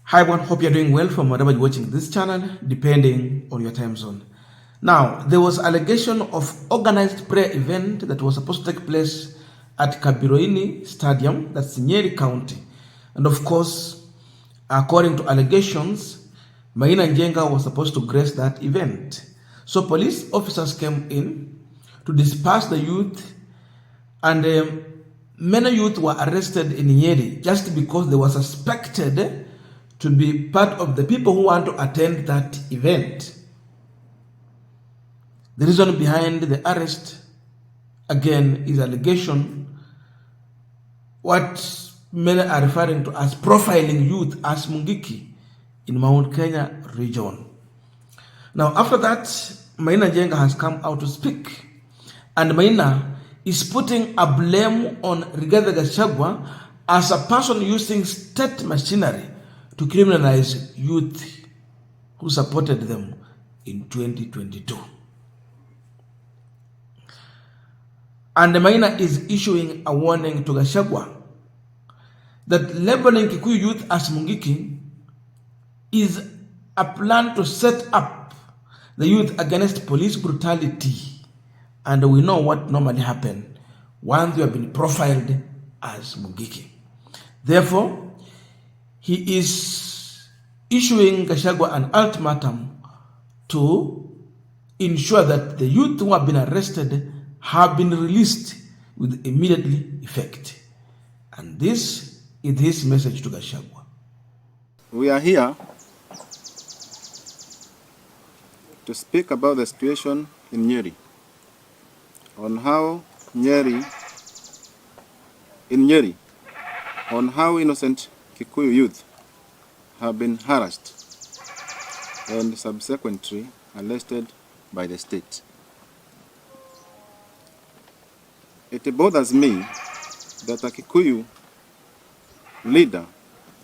Hi everyone, hope you're doing well from wherever you're watching this channel, depending on your time zone. Now, there was allegation of organized prayer event that was supposed to take place at Kabiroini Stadium, that's Nyeri County. And of course, according to allegations, Maina and Jenga was supposed to grace that event. So police officers came in to disperse the youth, and many youth were arrested in Nyeri just because they were suspected to be part of the people who want to attend that event. The reason behind the arrest, again, is allegation, what many are referring to as profiling youth as Mungiki in Mount Kenya region. Now, after that, Maina Jenga has come out to speak, and Maina is putting a blame on Gachagwa as a person using state machinery to criminalize youth who supported them in 2022. And Maina is issuing a warning to Gachagwa that labeling Kikuyu youth as Mungiki is a plan to set up the youth against police brutality. And we know what normally happens once you have been profiled as Mungiki. Therefore, he is issuing Gachagwa an ultimatum to ensure that the youth who have been arrested have been released with immediate effect. And this is his message to Gachagwa. We are here to speak about the situation in Nyeri, on how innocent Kikuyu youth have been harassed and subsequently arrested by the state. It bothers me that a Kikuyu leader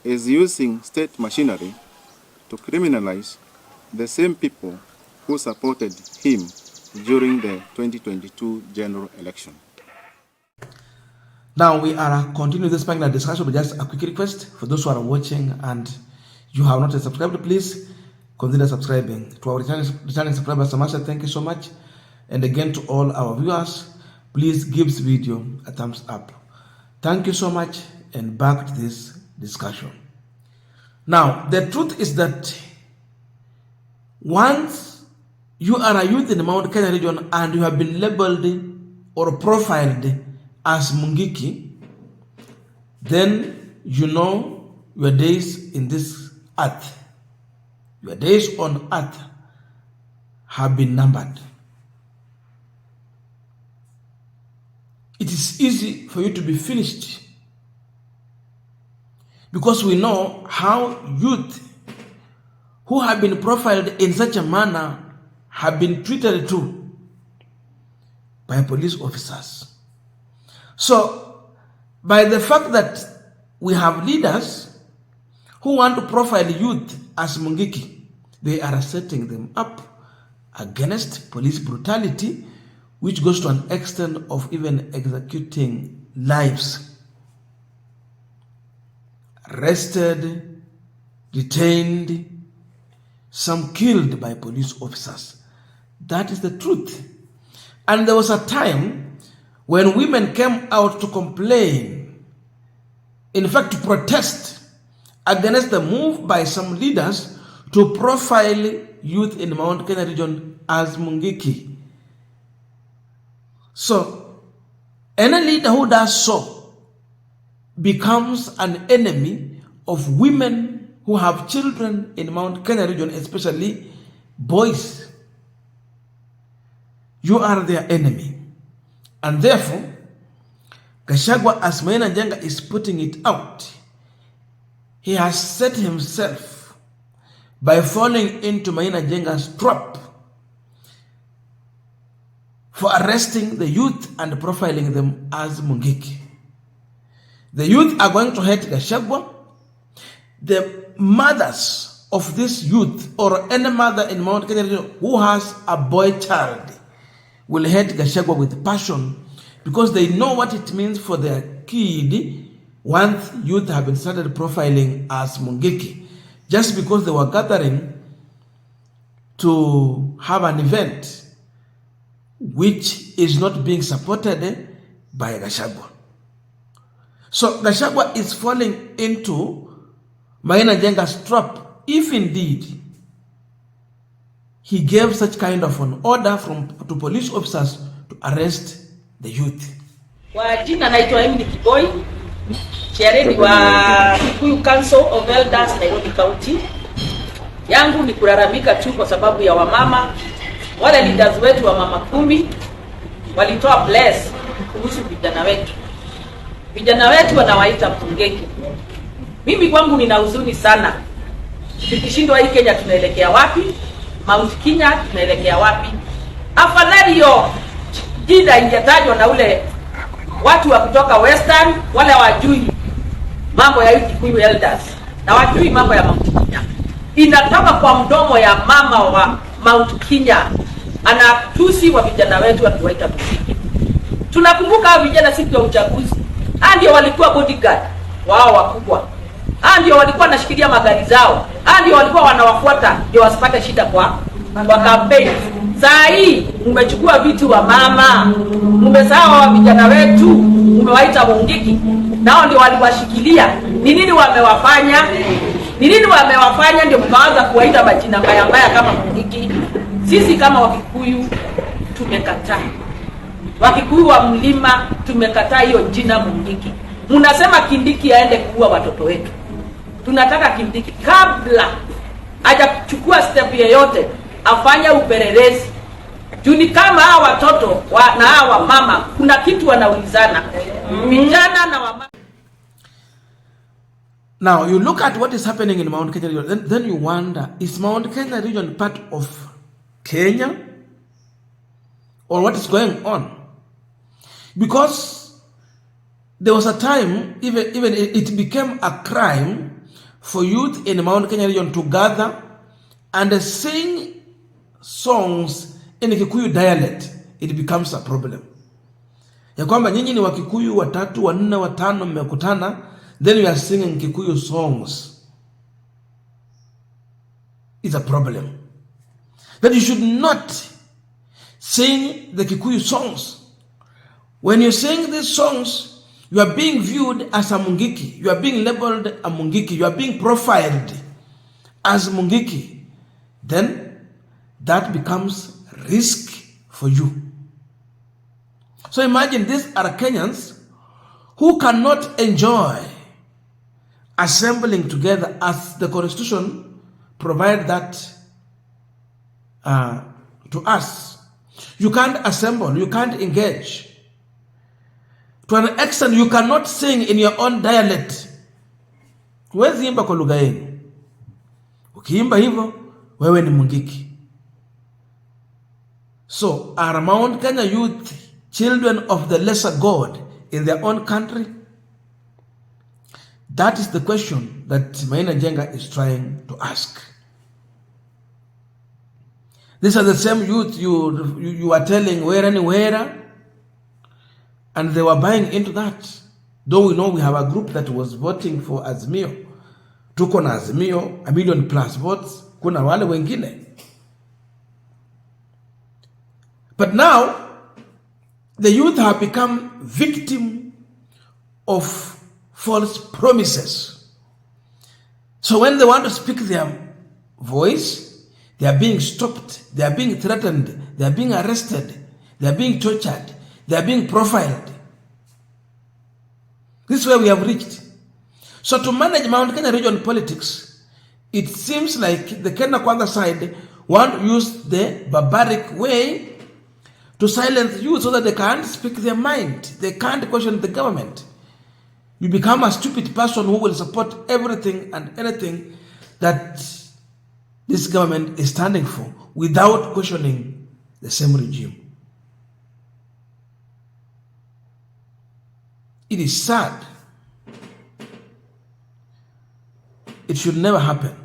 is using state machinery to criminalize the same people who supported him during the 2022 general election. Now we are continuing this panel discussion with just a quick request for those who are watching and you have not yet subscribed, please consider subscribing. To our returning subscribers, Samasha, thank you so much. And again to all our viewers, please give this video a thumbs up. Thank you so much, and back to this discussion. Now, the truth is that once you are a youth in the Mount Kenya region and you have been labeled or profiled as Mungiki, then you know your days in this earth, your days on earth have been numbered. It is easy for you to be finished because we know how youth who have been profiled in such a manner have been treated too by police officers. So, by the fact that we have leaders who want to profile youth as Mungiki, they are setting them up against police brutality, which goes to an extent of even executing lives. Arrested, detained, some killed by police officers. That is the truth. And there was a time when women came out to complain, in fact to protest against the move by some leaders to profile youth in the Mount Kenya region as Mungiki. So, any leader who does so becomes an enemy of women who have children in Mount Kenya region, especially boys. You are their enemy. And therefore, Gachagwa, as Maina Jenga is putting it out, he has set himself by falling into Maina Jenga's trap for arresting the youth and profiling them as Mungiki. The youth are going to hate Gachagwa. The mothers of this youth, or any mother in Mount Kenya who has a boy child, will hate Gachagwa with passion because they know what it means for their kid once youth have been started profiling as Mungiki. just because they were gathering to have an event which is not being supported by Gachagwa. So Gachagwa is falling into Maina Jenga's trap if indeed he gave such kind of an order to police officers to arrest the youth. Kwa jina naitwa Emily Kiboi, chairman wa Kikuyu Council of Elders Nairobi County. Yangu ni kulalamika tu kwa sababu ya wamama, wale leaders wetu wa mama 10 walitoa bless kuhusu vijana wetu. Vijana wetu wanawaita mtungeki. Mimi kwangu nina huzuni sana. Tukishindwa hii Kenya tunaelekea wapi? Mount Kenya tunaelekea wapi? Afadhali hiyo jina ingetajwa na ule watu wa kutoka Western, wale wajui mambo ya Kikuyu Elders na wajui mambo ya Mount Kenya. Inatoka kwa mdomo ya mama wa Mount Kenya, anatusi wa vijana wetu akiwaita mtungeki. Tunakumbuka vijana siku ya uchaguzi, ndio walikuwa bodyguard wao wakubwa, ndio walikuwa wanashikilia magari zao, ndio walikuwa wanawafuata ndio wasipate shida kwa campaign. Saa hii mmechukua vitu wa mama, mmesahau vijana wetu, mmewaita mungiki, nao ndio waliwashikilia. Ni nini wamewafanya? Ni nini wamewafanya ndio mkaanza kuwaita majina mbaya kama mungiki? Sisi kama Wakikuyu tumekataa. Wakikuyu wa mlima tumekataa hiyo jina mungiki. Mnasema Kindiki aende kuua watoto wetu. Tunataka Kindiki kabla hajachukua step yoyote afanye upelelezi. Juni kama hawa watoto na hawa mama kuna kitu wanaulizana. Vijana na wamama. Now you look at what is happening in Mount Kenya region, then you wonder, is Mount Kenya region part of Kenya? Or what is going on? Because there was a time, even it became a crime for youth in Mount Kenya region to gather and sing songs in Kikuyu dialect. It becomes a problem. Ya kwamba nyinyi ni Wakikuyu 3, 4, 5 mmekutana, then you are singing Kikuyu songs. It's a problem. That you should not sing the Kikuyu songs. When you sing these songs, you are being viewed as a mungiki. You are being labeled a mungiki. You are being profiled as mungiki. Then that becomes risk for you. So imagine these are Kenyans who cannot enjoy assembling together as the Constitution provides that to us. You can't assemble. You can't engage. To an extent, you cannot sing in your own dialect. Huwezi imba kwa lugha yenu. Ukiimba hivyo, wewe ni mungiki. So, are Mount Kenya youth children of the lesser God in their own country? That is the question that Maina Jenga is trying to ask. These are the same youth you are telling where anywhere, and they were buying into that. Though we know we have a group that was voting for Azimio. Tuko na Azimio, 1 million plus votes. Kuna wale wengine. But now, the youth have become victim of false promises. So when they want to speak their voice, they are being stopped, they are being threatened, they are being arrested, they are being tortured, they are being profiled. This is where we have reached. So to manage Mount Kenya region politics, it seems like the Kenya Kwanza side want to use the barbaric way to silence youth so that they can't speak their mind. They can't question the government. You become a stupid person who will support everything and anything that this government is standing for without questioning the same regime. It is sad. It should never happen.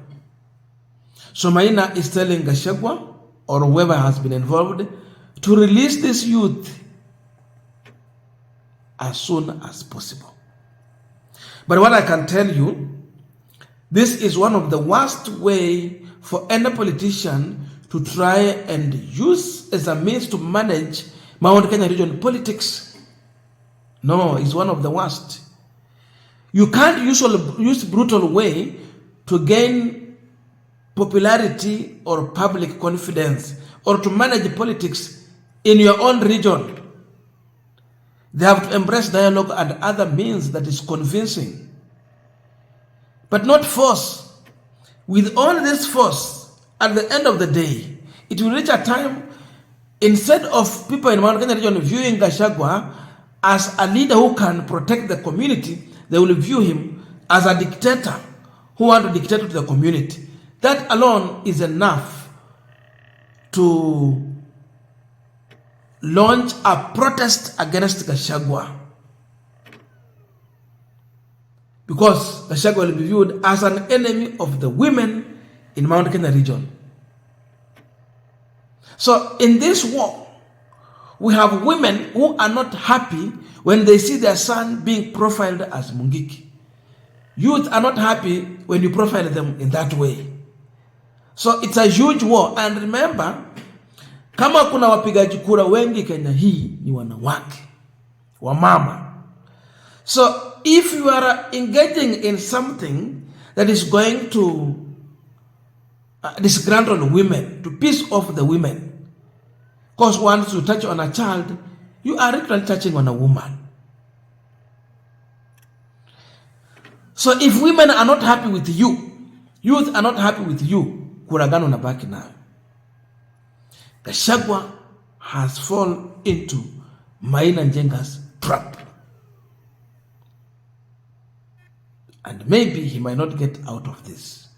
So Maina is telling Gachagwa or whoever has been involved to release this youth as soon as possible. But what I can tell you, This is one of the worst way for any politician to try and use as a means to manage Mount Kenya region politics. No, it's one of the worst. You can't use brutal way to gain popularity or public confidence or to manage politics in your own region. They have to embrace dialogue and other means that is convincing, but not force. With all this force, at the end of the day, it will reach a time, instead of people in Mount Kenya region viewing Gachagwa as a leader who can protect the community, they will view him as a dictator who wants to dictate to the community. That alone is enough to launch a protest against Gachagwa, because Gachagwa will be viewed as an enemy of the women in Mount Kenya region. So in this war, we have women who are not happy when they see their son being profiled as Mungiki. Youth are not happy when you profile them in that way. So it's a huge war. And remember, kama kuna wapigaji kura wengi Kenya hii ni wanawake, wamama. So if you are engaging in something that is going to disgruntle women, to piss off the women, because once you touch on a child, you are literally touching on a woman. So if women are not happy with you, youth are not happy with you, kuragano na baki nayo. Gachagwa has fallen into Maina and Njenga's trap. And maybe he might not get out of this.